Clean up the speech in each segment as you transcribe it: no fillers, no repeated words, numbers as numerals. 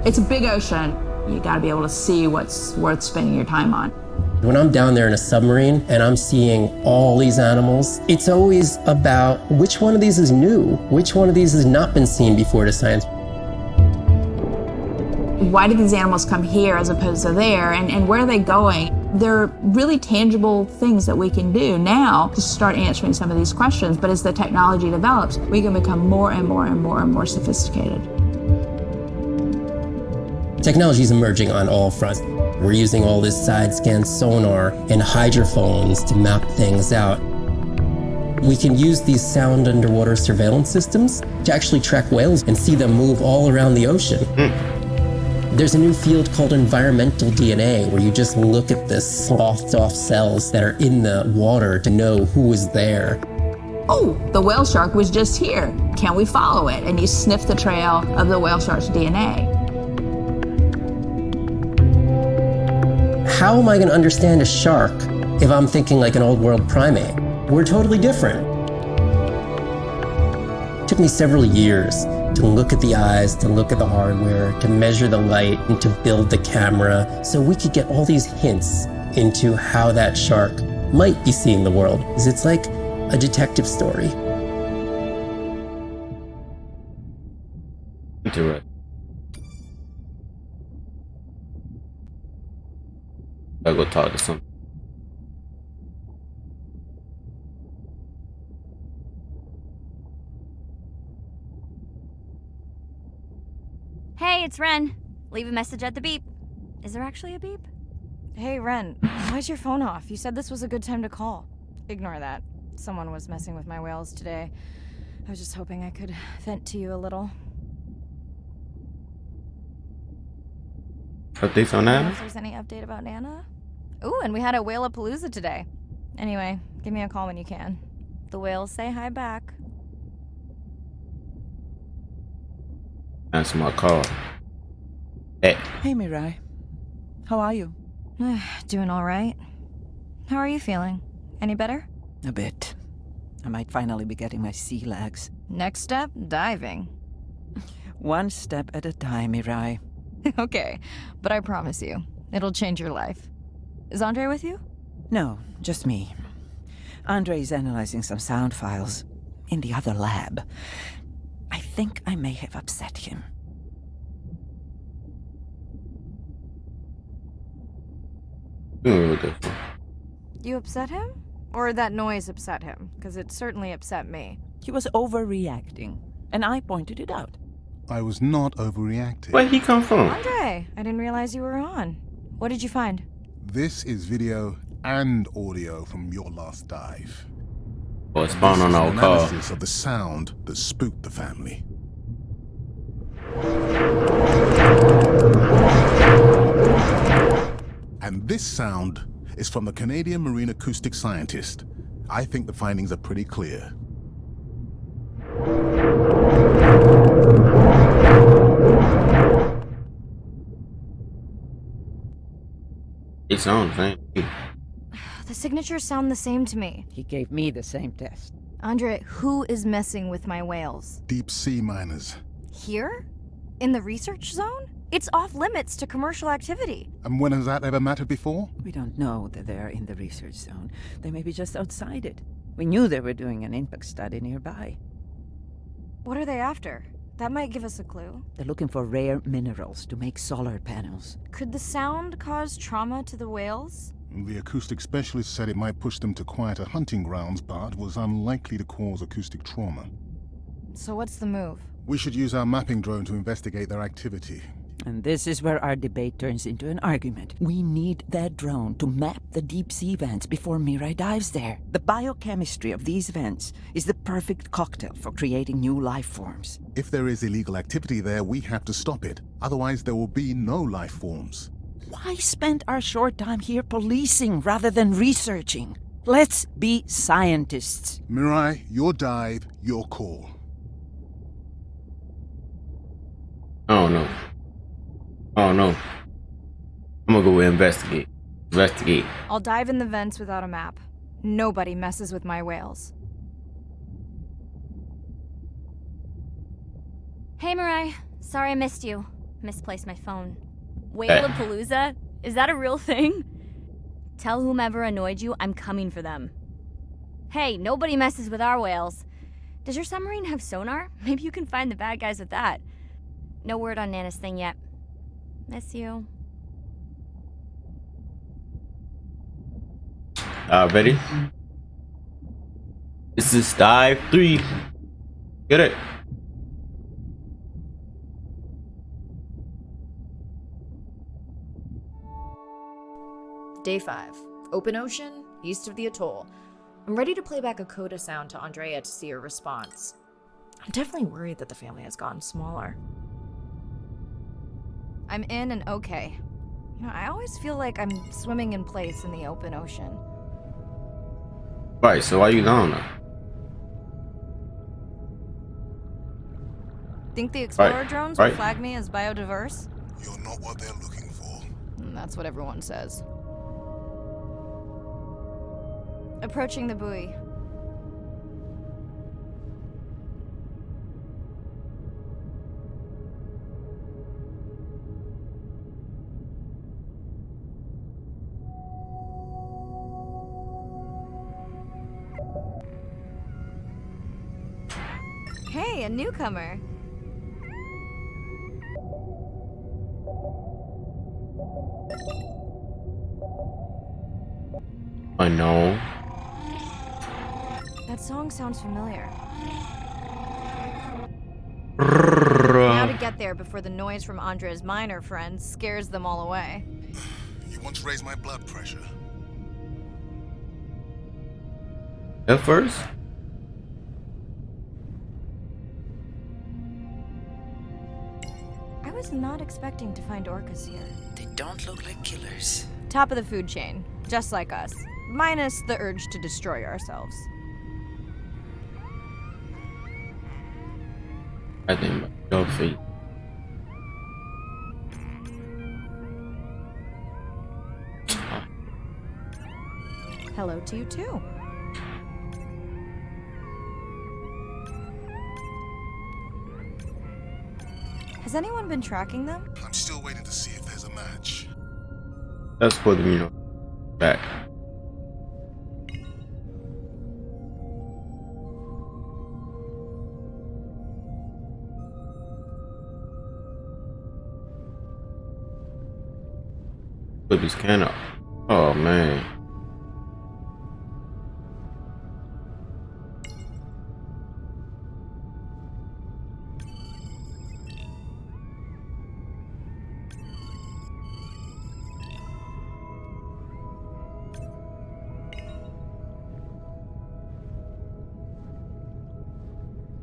It's a big ocean. You gotta be able to see what's worth spending your time on. When I'm down there in a submarine and I'm seeing all these animals, it's always about which one of these is new, which one of these has not been seen before to science. Why did these animals come here as opposed to there, and where are they going? There are really tangible things that we can do now to start answering some of these questions, but as the technology develops, we can become more and more and more and more sophisticated. Technology is emerging on all fronts. We're using all this side-scan sonar and hydrophones to map things out. We can use these sound underwater surveillance systems to actually track whales and see them move all around the ocean. There's a new field called environmental DNA, where you just look at the slothed off cells that are in the water to know who is there. Oh, the whale shark was just here. Can we follow it? And you sniff the trail of the whale shark's DNA. How am I going to understand a shark if I'm thinking like an old world primate? We're totally different. It took me several years to look at the eyes, to look at the hardware, to measure the light, and to build the camera so we could get all these hints into how that shark might be seeing the world. Because it's like a detective story. Interesting. I go talk to some. Hey, it's Ren. Leave a message at the beep. Is there actually a beep? Hey, Ren, why's your phone off? You said this was a good time to call. Ignore that. Someone was messing with my whales today. I was just hoping I could vent to you a little. Updates on I don't know that? if there's any update about Nana? Ooh, and we had a whale-apalooza today. Anyway, give me a call when you can. The whales say hi back. Answer my call. Hey, Hey, Mirai. How are you? Doing all right. How are you feeling? Any better? A bit. I might finally be getting my sea legs. Next step, diving. One step at a time, Mirai. Okay, but I promise you, it'll change your life. Is Andre with you? No, just me. Andre is analyzing some sound files in the other lab. I think I may have upset him. doing real good. You upset him? Or that noise upset him? Because it certainly upset me. He was overreacting, and I pointed it out. I was not overreacting. Where he come from? Andre, I didn't realize you were on. What did you find? This is video and audio from your last dive. Or spawn on This is our an call. analysis of the sound that spooked the family. And this sound is from the Canadian marine acoustic scientist. I think the findings are pretty clear. It's on, man. The signatures sound the same to me. He gave me the same test. Andre, who is messing with my whales? Deep sea miners. Here? In the research zone? It's off limits to commercial activity. And when has that ever mattered before? We don't know that they're in the research zone. They may be just outside it. We knew they were doing an impact study nearby. What are they after? That might give us a clue. They're looking for rare minerals to make solar panels. Could the sound cause trauma to the whales? The acoustic specialist said it might push them to quieter hunting grounds, but was unlikely to cause acoustic trauma. So what's the move? We should use our mapping drone to investigate their activity. And this is where our debate turns into an argument. We need that drone to map the deep sea vents before Mirai dives there. The biochemistry of these vents is the perfect cocktail for creating new life forms. If there is illegal activity there, we have to stop it. Otherwise, there will be no life forms. Why spend our short time here policing rather than researching? Let's be scientists. Mirai, your dive, your call. Oh no. Oh no. I'm gonna go investigate. Investigate. I'll dive in the vents without a map. Nobody messes with my whales. Hey, Mirai. Sorry I missed you. Misplaced my phone. Whalapalooza? Is that a real thing? Tell whomever annoyed you I'm coming for them. Hey, nobody messes with our whales. Does your submarine have sonar? Maybe you can find the bad guys with that. No word on Nana's thing yet. Miss you. Ready? This is dive 3. Get it. Day 5. Open ocean, east of the atoll. I'm ready to play back a coda sound to Andrea to see her response. I'm definitely worried that the family has gotten smaller. I'm in and okay. You know, I always feel like I'm swimming in place in the open ocean. Right, so why you gone now? Think the Explorer drones will right. flag me as biodiverse? You're not what they're looking for. That's what everyone says. Approaching the buoy. Hey, a newcomer. I know. That song sounds familiar. Now to get there before the noise from Andrea's miner friends scares them all away. You want to raise my blood pressure? At first? I was not expecting to find orcas here. They don't look like killers. Top of the food chain, just like us. Minus the urge to destroy ourselves. I think my dog feet. Hello to you too. Has anyone been tracking them? I'm still waiting to see if there's a match. That's for the, back. Put this can up. Oh man.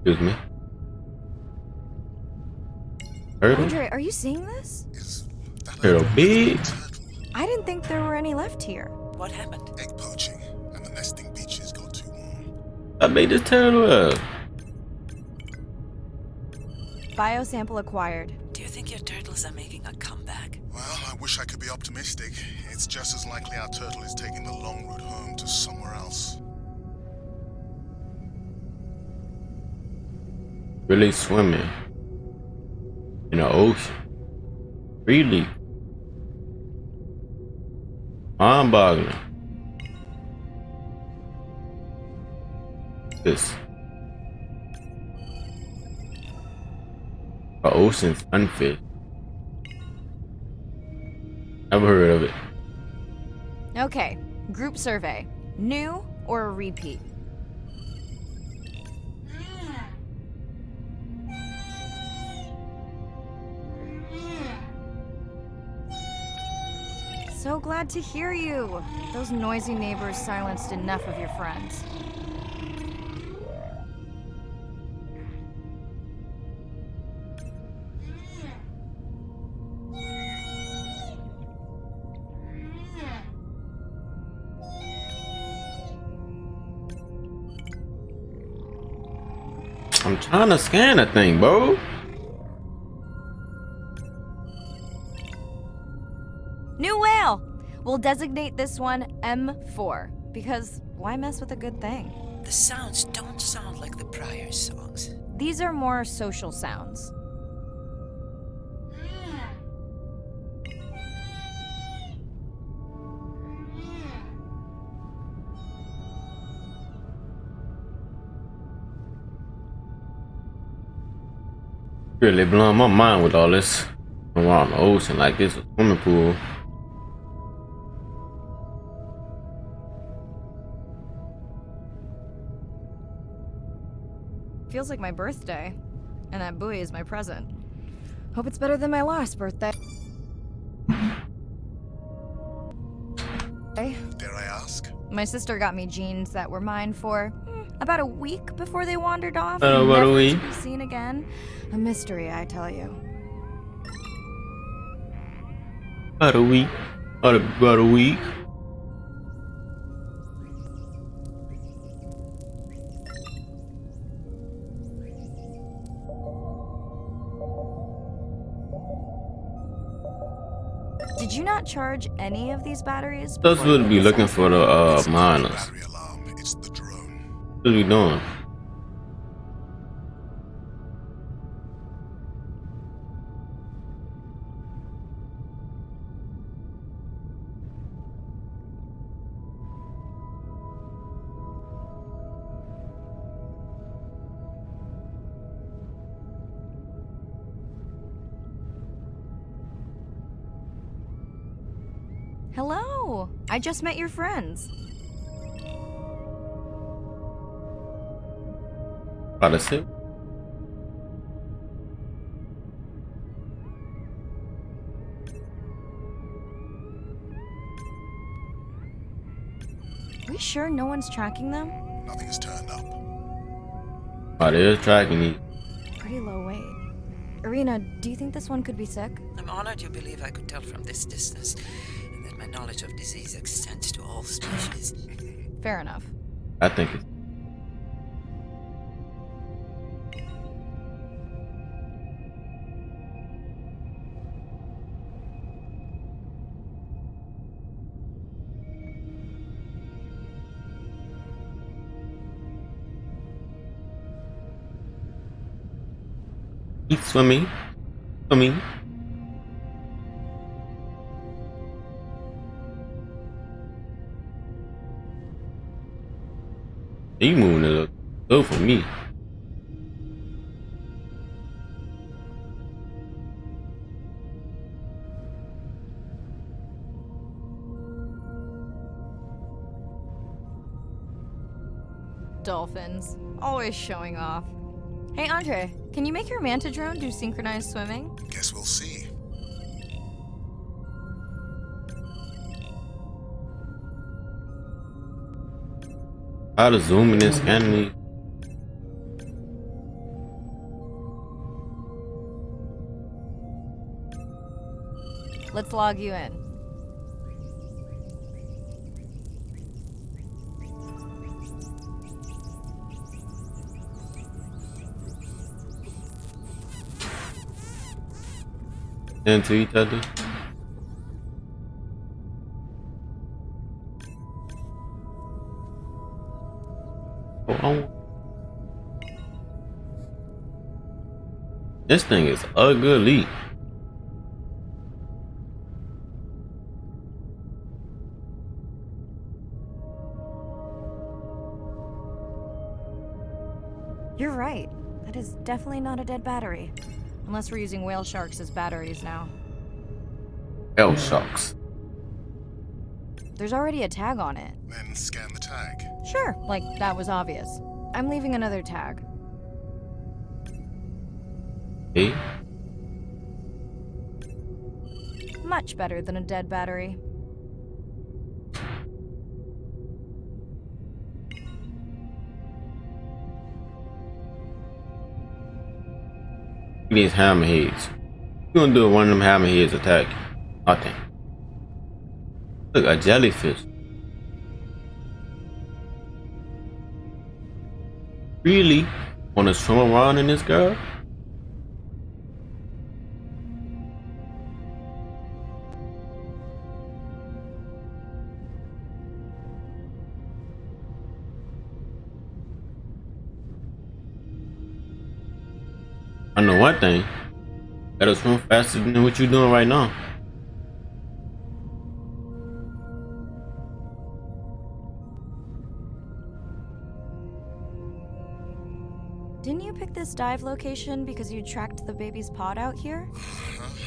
Excuse me. Turtle? Andre, are you seeing this? Is that Turtle big. turtle? I didn't think there were any left here. What happened? Egg poaching, and the nesting beaches got too warm. I made this turtle up. Biosample acquired. Do you think your turtles are making a comeback? Well, I wish I could be optimistic. It's just as likely our turtle is taking the long route home to somewhere else. Really swimming in the ocean. Really mind-boggling. This the ocean's unfit. Never heard of it. Okay, group survey. New or a repeat? So glad to hear you. Those noisy neighbors silenced enough of your friends. I'm trying to scan that thing, bro. New whale! We'll designate this one M4, because why mess with a good thing? The sounds don't sound like the prior songs. These are more social sounds. Really blowing my mind with all this around the ocean like this a swimming pool. Feels like my birthday, and that buoy is my present. Hope it's better than my last birthday. Dare I ask? My sister got me jeans that were mine for about a week before they wandered off. About a never week? to be seen again. A mystery, I tell you. About a week. About a week. Did you not charge any of these batteries? Those before you would be hit looking the for the miners. Battery alarm. It's the drone. What are we doing? Hello! I just met your friends. About to sit. Are we sure no one's tracking them? Nothing has turned up. Oh, they're tracking me. Pretty low weight. Irina, do you think this one could be sick? I'm honored you believe I could tell from this distance, and that my knowledge of disease extends to all species. Fair enough. I think it's keep swimming. Swimming. You moving it up slow for me. Dolphins. Always showing off. Hey, Andre, can you make your manta drone do synchronized swimming? Guess we'll see. How to zoom in and scan me. Let's log you in. Into each other. Oh. This thing is ugly. You're right. That is definitely not a dead battery. Unless we're using whale sharks as batteries now. Hell sharks. There's already a tag on it. Then scan the tag. Sure, like that was obvious. I'm leaving another tag. Hey. Much better than a dead battery. These hammerheads. You gonna do one of them hammerheads attack? Nothing. Look, a jellyfish. Really? Wanna swim around in this girl? I know one thing. Gotta swim faster than what you're doing right now. Didn't you pick this dive location because you tracked the baby's pod out here?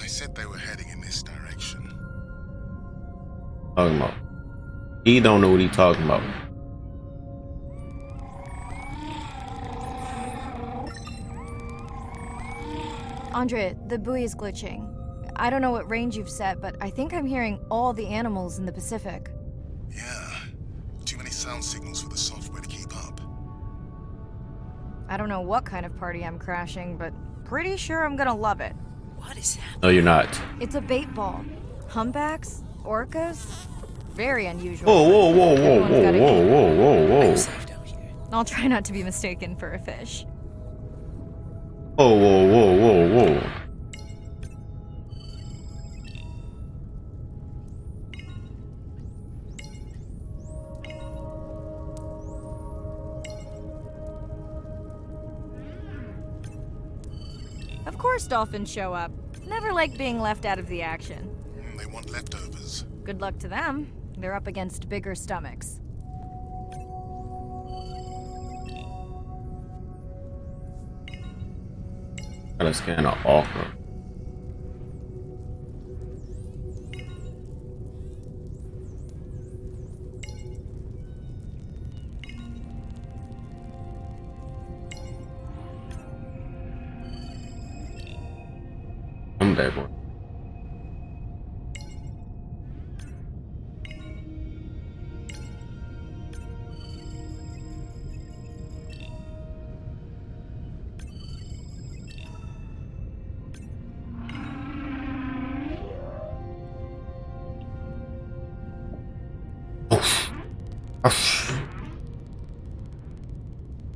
I said they were heading in this direction. Talking about. He don't know what he talking about. Andre, the buoy is glitching. I don't know what range you've set, but I think I'm hearing all the animals in the Pacific. Yeah. Too many sound signals for the software to keep up. I don't know what kind of party I'm crashing, but pretty sure I'm gonna love it. What is happening? No, you're not. It's a bait ball. Humpbacks? Orcas? Very unusual. Whoa, whoa, whoa, whoa, Everyone's whoa, got a whoa, game. whoa, whoa, whoa. I'm safe down here. I'll try not to be mistaken for a fish. Whoa, whoa, whoa, whoa, whoa. Of course dolphins show up. Never like being left out of the action. They want leftovers. Good luck to them. They're up against bigger stomachs. That's kind of awkward. I'm bad boy.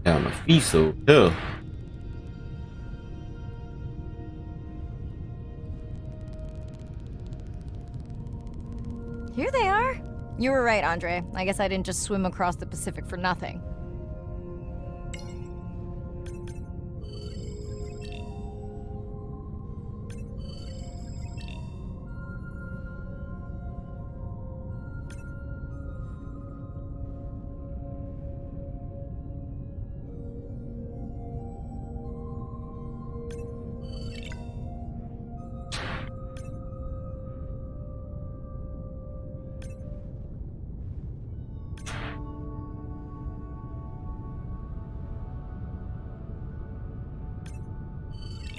Down the feet so too. Here they are. You were right, Andre. I guess I didn't just swim across the Pacific for nothing.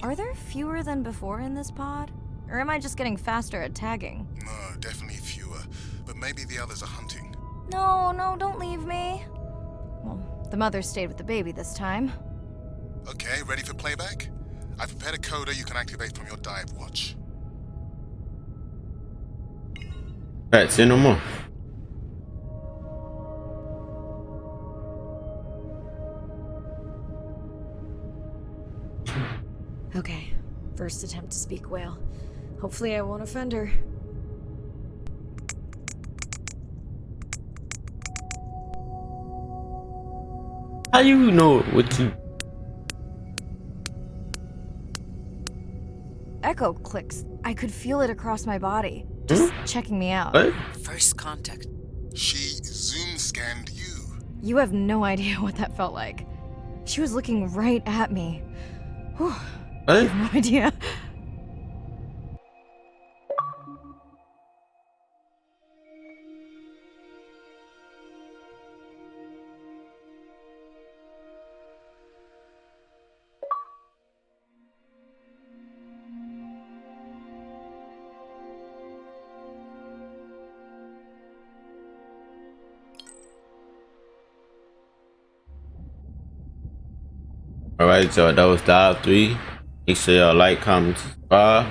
Are there fewer than before in this pod? Or am I just getting faster at tagging? No, definitely fewer. But maybe the others are hunting. No, don't leave me. Well, the mother stayed with the baby this time. Okay, ready for playback? I've prepared a coder you can activate from your dive watch. Alright, say no more. Okay, first attempt to speak whale. Hopefully I won't offend her. How you know what you? Echo clicks. I could feel it across my body. Just checking me out. What? First contact. She zoom scanned you. You have no idea what that felt like. She was looking right at me. Whew. I What? have no idea. Alright, y'all, that was Dive 3. Make sure y'all like, comment, subscribe.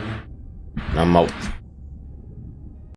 And I'm out.